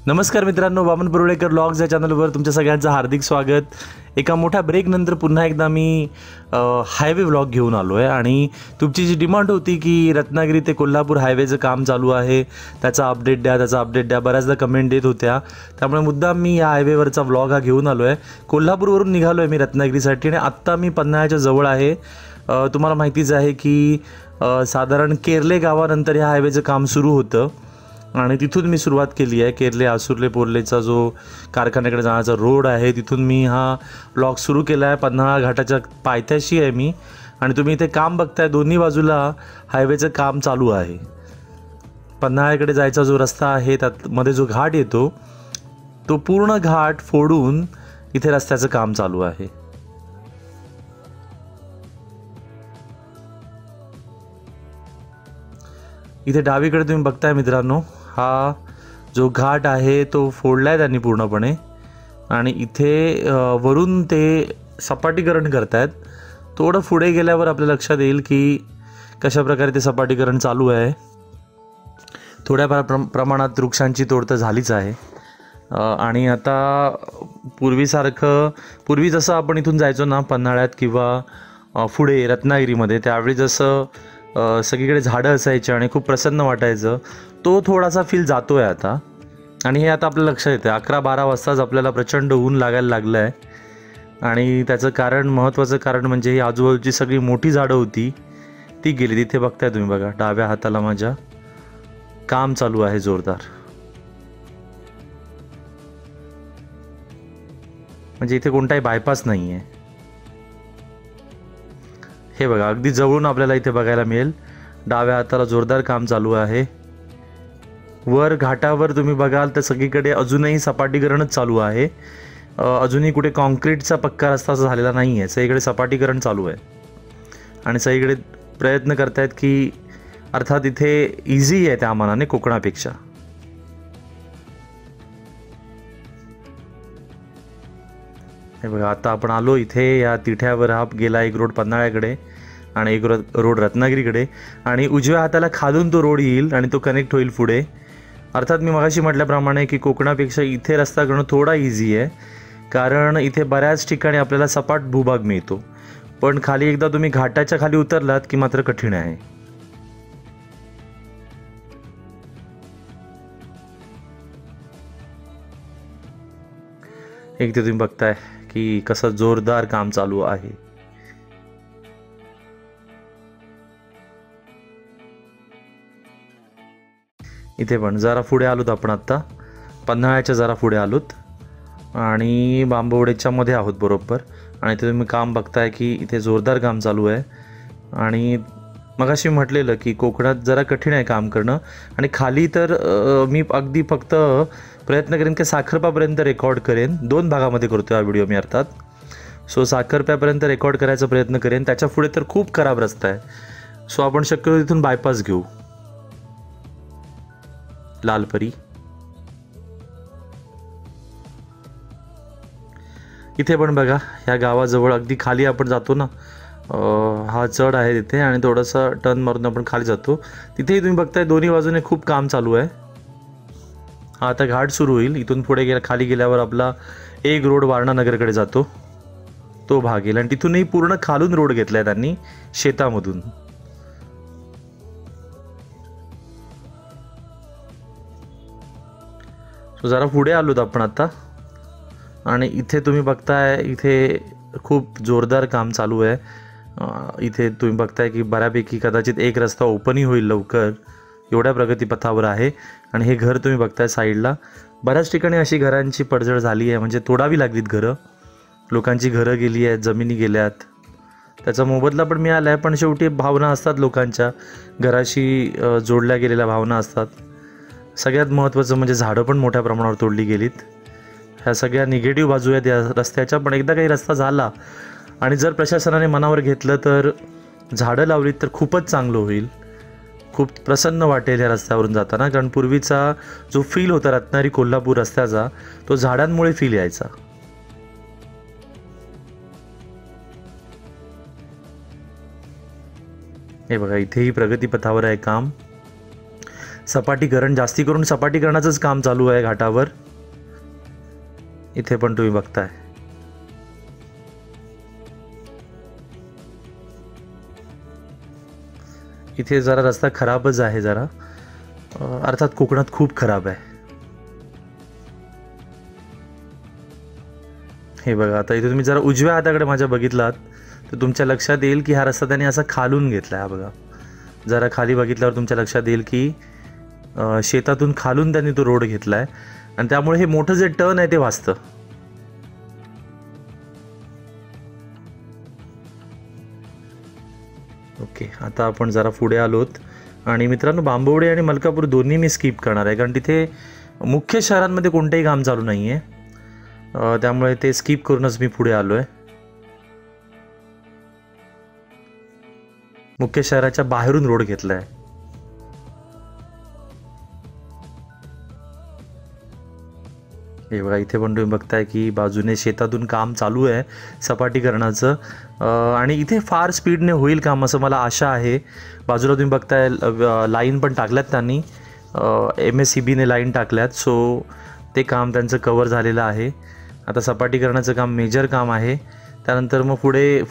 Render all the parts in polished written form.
नमस्कार मित्रांनो, वामन पुरवडेकर व्लॉग्स या चॅनलवर तुमच्या सगळ्यांचं हार्दिक स्वागत। एका मोठ्या ब्रेकनंतर पुन्हा एकदा मी हायवे व्लॉग घेऊन आलो आहे आणि तुमची जी डिमांड होती की रत्नागिरी ते कोल्हापूर हायवेचं काम चालू आहे, त्याचा अपडेट द्या, बऱ्याचदा कमेंट देत होत्या। त्यामुळे मुद्दाम मी या हायवेवरचा व्लॉग हा घेऊन आलो आहे। कोल्हापूरवरून निघालो आहे मी रत्नागिरीसाठी आणि आत्ता मी पन्हाळ्याच्या जवळ आहे। तुम्हाला माहितीच आहे की साधारण केरले गावानंतर या हायवेचं काम सुरू होतं आणि तिथून मी सुरुवात केली आहे। केरले आसुर्ले पोर्लेचा जो कारखान्याकडे जाण्याचा रोड आहे तिथून मी हा ब्लॉग सुरू केला आहे। पन्हाळा घाटाच्या पायथ्याशी आहे मी आणि तुम्ही इथे काम बघताय, दोन्ही बाजूला हायवेचं काम चालू आहे। पन्हाळ्याकडे जायचा जो रस्ता आहे त्यात मध्ये जो घाट येतो तो पूर्ण घाट फोडून इथे रस्त्याचं काम चालू आहे। इथे डावीकडे तुम्ही बघताय मित्रांनो, हा जो घाट आहे तो फोडलाय त्यांनी पूर्णपणे आणि इथे वरून ते सपाटीकरण करतायत। थोडं पुढे गेल्यावर आपल्या लक्षात येईल की कशा प्रकारे ते सपाटीकरण चालू आहे। थोड्या प्रमाणात वृक्षांची तोड तर झालीच आहे आणि आता पूर्वी जसं आपण इथून जायचो ना पन्हाळ्यात किंवा पुढे रत्नागिरीमध्ये, त्यावेळी जसं सगळीकडे झाडं असायची आणि खूप प्रसन्न वाटायचं, तो थोडासा फील जातो आहे आता। आणि हे आता आपल्या लक्षात येतं 11-12 वाजताच आपल्याला प्रचंड ऊन लागायला लागलं आहे आणि त्याचं कारण, महत्त्वाचं कारण म्हणजे ही आजूबाजूची सगळी मोठी झाडं होती ती गेली। तिथे बघताय तुम्ही, बघा डाव्या हाताला माझ्या काम चालू आहे जोरदार। म्हणजे इथे कोणताही बायपास नाही आहे। हे बघा अगदी जवळून आपल्याला इथे बघायला मिळेल, डाव्या हाताला जोरदार काम चालू आहे। वर घाटावर तुम्ही बघाल तर सगळीकडे अजूनही सपाटीकरणच चालू आहे। अजूनही कुठे कॉन्क्रीटचा पक्का रस्ता झालेला नाही आहे, सगळीकडे सपाटीकरण चालू आहे आणि सगळीकडे प्रयत्न करतायत की, अर्थात इथे इझी आहे त्या मानाने कोकणापेक्षा। हे बघा आता आपण आलो इथे या तिठ्यावर। हा गेला एक रोड पन्हाळ्याकडे आणि एक रोड रत्नागिरीकडे आणि उजव्या हाताला खालून तो रोड येईल आणि तो कनेक्ट होईल पुढे। अर्थात मी मगाशी म्हटल्याप्रमाणे की कोकणापेक्षा इथे रस्ता करणं थोडा इझी आहे, कारण इथे बऱ्याच ठिकाणी आपल्याला सपाट भूभाग मिळतो, पण खाली एकदा तुम्ही घाटाच्या खाली उतरलात की मात्र कठीण आहे। एक ते तुम्ही बघताय की कसं जोरदार काम चालू आहे। इथे पण जरा पुढे आलोत आपण, आत्ता पन्हाळ्याच्या जरा पुढे आलोत आणि बांबवडेच्या मध्ये आहोत बरोबर। आणि इथे तुम्ही काम बघताय की इथे जोरदार काम चालू आहे आणि मगाशी म्हटलेलं की कोकणात जरा कठीण आहे काम करणं। आणि खाली तर मी अगदी फक्त प्रयत्न करेन की साखरपापर्यंत रेकॉर्ड करेन। 2 भागामध्ये करतो हा व्हिडिओ मी अर्थात। सो साखरप्यापर्यंत रेकॉर्ड करायचा प्रयत्न करेन, त्याच्या पुढे तर खूप खराब रस्ता आहे। सो आपण शक्यतो तिथून बायपास घेऊ, लालपरी। इथे पण बघा ह्या गावाजवळ अगदी खाली आपण जातो ना, हा चढ आहे तिथे आणि थोडासा टर्न मारून आपण खाली जातो। तिथेही तुम्ही बघताय दोन्ही बाजूने खूप काम चालू आहे। हा आता घाट सुरू होईल, इथून पुढे खाली गेल्यावर आपला एक रोड वारणा नगरकडे जातो, तो भाग येईल आणि तिथूनही पूर्ण खालून रोड घेतलाय त्यांनी शेतामधून। सो जरा पुढे आलोत आपण आता आणि इथे तुम्ही बघताय इथे खूप जोरदार काम चालू आहे। इथे तुम्ही बघताय की बऱ्यापैकी कदाचित एक रस्ता ओपनही होईल लवकर, एवढ्या प्रगतीपथावर आहे। आणि हे घर तुम्ही बघताय साईडला, बऱ्याच ठिकाणी अशी घरांची पडझड झाली आहे, म्हणजे तोडावी लागलीत घरं, लोकांची घरं गेली आहेत, जमिनी गेल्यात, त्याचा मोबदला पण मिळाला आहे। पण शेवटी भावना असतात लोकांच्या, घराशी जोडल्या गेलेल्या भावना असतात। सगळ्यात महत्त्वाचं म्हणजे झाडं पण मोठ्या प्रमाणावर तोडली गेलीत। ह्या सगळ्या निगेटिव्ह बाजू आहेत या रस्त्याच्या, पण एकदा काही रस्ता झाला आणि जर प्रशासनाने मनावर घेतलं तर झाडं लावलीत तर खूपच चांगलं होईल, खूप प्रसन्न वाटेल या रस्त्यावरून जाताना। कारण पूर्वीचा जो फील होता रत्नागिरी कोल्हापूर रस्त्याचा, तो झाडांमुळे फील यायचा। हे बघा इथेही प्रगतीपथावर आहे काम। सपाटीकरण, जास्ती करून सपाटीकरणाचंच काम चालू आहे घाटावर. इथे पण तुम्ही बघताय. इथे जरा रस्ता खराबच आहे जरा, अर्थात कोकणात खूप खराब आहे. हे बघा, आता इथे तुम्ही जरा उजव्या हाताकडे माझ्या बघितलात तर तुमच्या लक्षात येईल की हा रस्ता त्याने असा खालून घेतला आहे. बघा, जरा खाली बघितल्यावर तुमच्या लक्षात येईल की शेतातून खालून त्यांनी तो रोड घेतला आहे आणि त्यामुळे हे मोठं जे टर्न आहे ते वाचतं. ओके, आता आपण जरा पुढे आलोत आणि मित्रांनो, बांबवडे आणि मलकापूर दोन्ही मी स्किप करणार आहे, कारण तिथे मुख्य शहरांमध्ये कोणतेही काम चालू नाही आहे. त्यामुळे ते स्किप करूनच मी पुढे आलो आहे. मुख्य शहराच्या बाहेरून रोड घेतला आहे. हे बघा, इथे पण तुम्ही बघताय की बाजूने शेतातून काम चालू आहे सपाटीकरणाचं, आणि इथे फार स्पीडने होईल काम असं मला आशा आहे. बाजूला तुम्ही बघताय लाईन पण टाकल्यात त्यांनी, MSEBने लाईन टाकल्यात. सो ते काम त्यांचं कवर झालेलं आहे. आता सपाटीकरणाचं काम मेजर काम आहे. त्यानंतर मग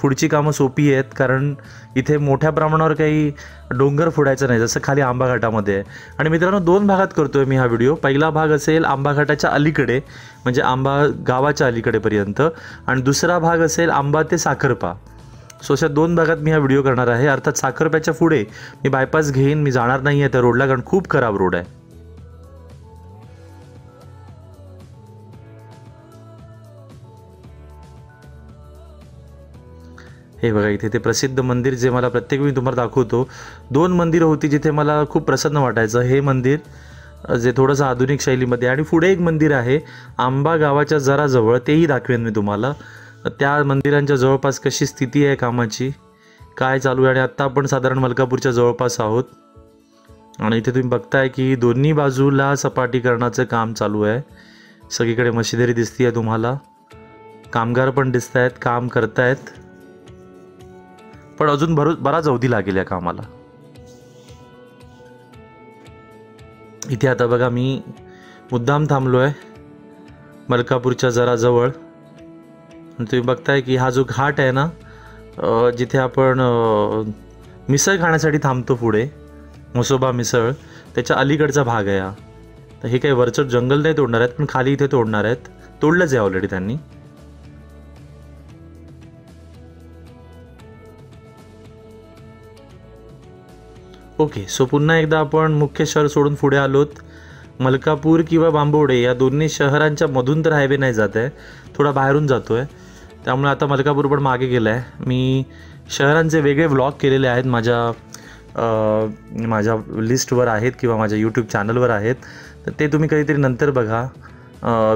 पुढची कामं सोपी आहेत, कारण इथे मोठ्या प्रमाणावर काही डोंगर फोडायचं नाही, जसं खाली आंबा घाटामध्ये आहे. आणि मित्रांनो, 2 भागात करतो आहे मी हा व्हिडिओ. पहिला भाग असेल आंबा घाटाच्या अलीकडे, म्हणजे आंबा गावाच्या अलीकडेपर्यंत, आणि दुसरा भाग असेल आंबा ते साखरपा. सो अशा 2 भागात मी हा व्हिडिओ करणार आहे. अर्थात साखरप्याच्या पुढे मी बायपास घेईन, मी जाणार नाही आहे त्या रोडला, कारण खूप खराब रोड आहे. हे बघा, इथे ते प्रसिद्ध मंदिर जे मला प्रत्येक वेळी तुम्हाला दाखवतो. 2 मंदिरं होती जिथे मला खूप प्रसन्न वाटायचं. हे मंदिर जे थोडंसं आधुनिक शैलीमध्ये, आणि पुढे एक मंदिर आहे आंबा गावाच्या जरा जवळ, तेही दाखवेन मी तुम्हाला. त्या मंदिरांच्या जवळपास कशी स्थिती आहे कामाची, काय चालू आहे. आणि आत्ता आपण साधारण मलकापूरच्या जवळपास आहोत, आणि इथे तुम्ही बघताय की दोन्ही बाजूला सपाटीकरणाचं काम चालू आहे. सगळीकडे मशिनरी दिसती आहे तुम्हाला, कामगार पण दिसत आहेत, काम करतायत, पण अजून बराच अवधी लागेल या कामाला. इथे आता बघा, मी मुद्दाम थांबलो आहे मलकापूरच्या जरा जवळ. तुम्ही बघताय की हा जो घाट आहे ना, जिथे आपण मिसळ खाण्यासाठी थांबतो पुढे, म्हसोबा मिसळ, त्याच्या अलीकडचा भाग आहे हा. तर हे काही वरचं जंगल नाही तोडणार आहेत, पण खाली इथे तोडणार आहेत. तोडलंच आहे ऑलरेडी त्यांनी. ओके, सो पुन्हा एकदा आपण मुख्य शहर सोडून पुढे आलोत. मलकापूर किंवा बांबवडे या दोन्ही शहरांच्या मधून तर हायवे नाही जात आहे, थोडा बाहेरून जातो आहे. त्यामुळे आता मलकापूर पण मागे गेलं आहे. मी शहरांचे वेगळे व्लॉग केलेले आहेत, माझ्या लिस्टवर आहेत किंवा माझ्या यूट्यूब चॅनलवर आहेत. तर ते तुम्ही कधीतरी नंतर बघा.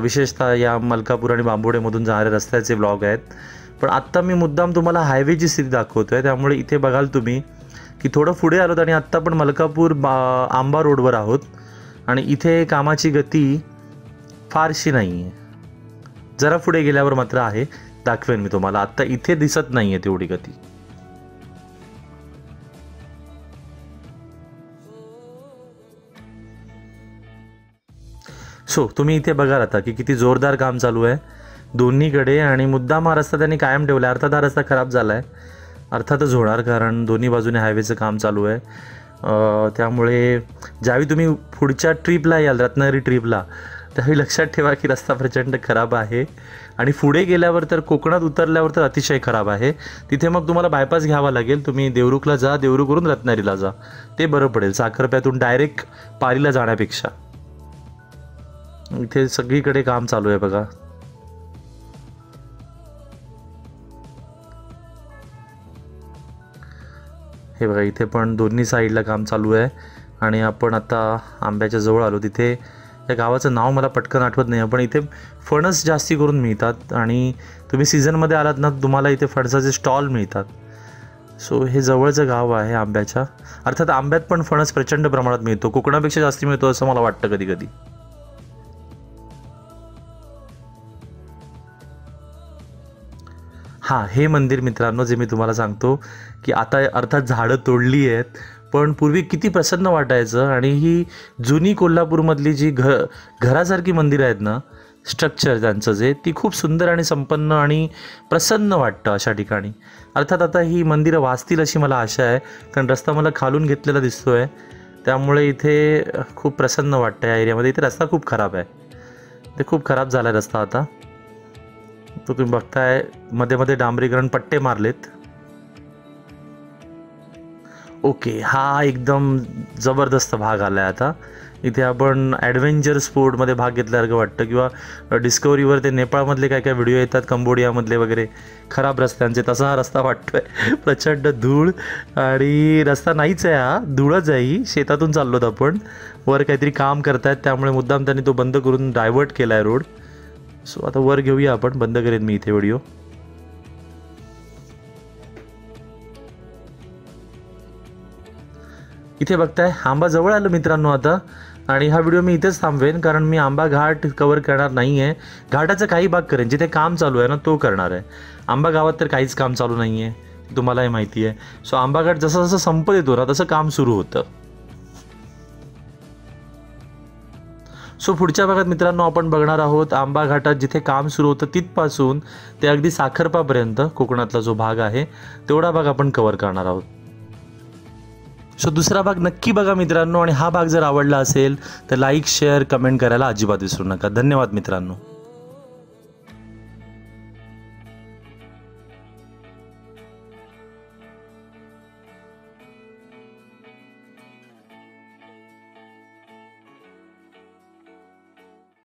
विशेषतः या मलकापूर आणि बांबवडेमधून जाणाऱ्या रस्त्याचे व्लॉग आहेत. पण आत्ता मी मुद्दाम तुम्हाला हायवेची स्थिती दाखवतो आहे. त्यामुळे इथे बघाल तुम्ही की थोडं पुढे आलोत आणि आत्ता आपण मलकापूर आंबा रोडवर आहोत, आणि इथे कामाची गती फारशी नाही आहे. जरा पुढे गेल्यावर मात्र आहे, दाखवेन मी तुम्हाला. आत्ता इथे दिसत नाही आहे तेवढी गती. सो तुम्ही इथे बघाल आता की किती जोरदार काम चालू आहे दोन्हीकडे, आणि मुद्दाम हा रस्ता त्यांनी कायम ठेवला आहे. अर्थात हा रस्ता खराब झाला आहे, अर्थातच होणार, कारण दोन्ही बाजूने हायवेचं काम चालू आहे. त्यामुळे ज्यावेळी तुम्ही पुढच्या ट्रिपला याल, रत्नागिरी ट्रिपला, त्यावेळी लक्षात ठेवा की रस्ता प्रचंड खराब आहे. आणि पुढे गेल्यावर तर, कोकणात उतरल्यावर तर अतिशय खराब आहे. तिथे मग तुम्हाला बायपास घ्यावा लागेल. तुम्ही देवरुखला जा, देवरुखवरून रत्नागिरीला जा, ते बरं पडेल साखरप्यातून डायरेक्ट पालीला जाण्यापेक्षा. इथे सगळीकडे काम चालू आहे बघा. हे बघा, इथे पण दोन्ही साईडला काम चालू आहे. आणि आपण आता आंब्याच्या जवळ आलो. तिथे या गावाचं नाव मला पटकन आठवत नाही, पण इथे फणस जास्ती करून मिळतात, आणि तुम्ही सीझनमध्ये आलात ना, तुम्हाला इथे फणसाचे स्टॉल मिळतात. सो हे जवळचं गाव आहे आंब्याच्या. अर्थात आंब्यात पण फणस प्रचंड प्रमाणात मिळतो, कोकणापेक्षा जास्ती मिळतो असं मला वाटतं कधी कधी. हां, हे मंदिर मित्रांनो जे मी तुम्हाला सांगतो की आता अर्थात झाडं तोडली आहेत, पण पूर्वी किती प्रसन्न वाटायचं. आणि ही जुनी कोल्हापूरमधली जी घरासारखी मंदिरं आहेत ना, स्ट्रक्चर त्यांचं जे, ती खूप सुंदर आणि संपन्न आणि प्रसन्न वाटतं अशा ठिकाणी. अर्थात आता ही मंदिरं वाचतील अशी मला आशा आहे, कारण रस्ता मला खालून घेतलेला दिसतो आहे, त्यामुळे इथे खूप प्रसन्न वाटतं या एरियामध्ये. इथे रस्ता खूप खराब आहे, ते खूप खराब झाला आहे रस्ता आता. तो तुम्ही बघताय मध्ये मध्ये डांबरीकरण पट्टे मारलेत. ओके, हा एकदम जबरदस्त भाग आला आहे आता. इथे आपण ॲडव्हेंचर स्पोर्टमध्ये भाग घेतल्यासारखं वाटतं, किंवा डिस्कवरीवर ते नेपाळमधले काय काय व्हिडिओ येतात, कंबोडियामधले वगैरे खराब रस्त्यांचे, तसा हा रस्ता वाटतो आहे. प्रचंड धूळ, आणि रस्ता नाहीच आहे हा, धूळच आहे ही. शेतातून चाललोत आपण, वर काहीतरी काम करतायत त्यामुळे मुद्दाम त्यांनी तो बंद करून डायव्हर्ट केला आहे रोड. सो आता वर घेऊया आपण, बंद करेन मी इथे व्हिडिओ. इथे बघताय आंबा जवळ आलं मित्रांनो आता, आणि हा व्हिडिओ मी इथेच थांबवेन, कारण मी आंबा घाट कवर करणार नाही आहे. घाटाचा काही भाग करेन, जिथे काम चालू आहे ना तो करणार आहे. आंबा गावात तर काहीच काम चालू नाही आहे, तुम्हालाही माहिती आहे. सो आंबा घाट जसं जसं संपत येतो ना तसं काम सुरू होतं. सो पुढच्या भागात मित्रांनो आपण बघणार आहोत आंबा घाटात जिथे काम सुरू होतं तिथपासून ते अगदी साखरपापर्यंत कोकणातला जो भाग आहे तेवढा भाग आपण कव्हर करणार आहोत. सो दुसरा भाग नक्की बघा मित्रांनो, आणि हा भाग जर आवडला असेल तर लाईक, शेअर, कमेंट करायला अजिबात विसरू नका. धन्यवाद मित्रांनो.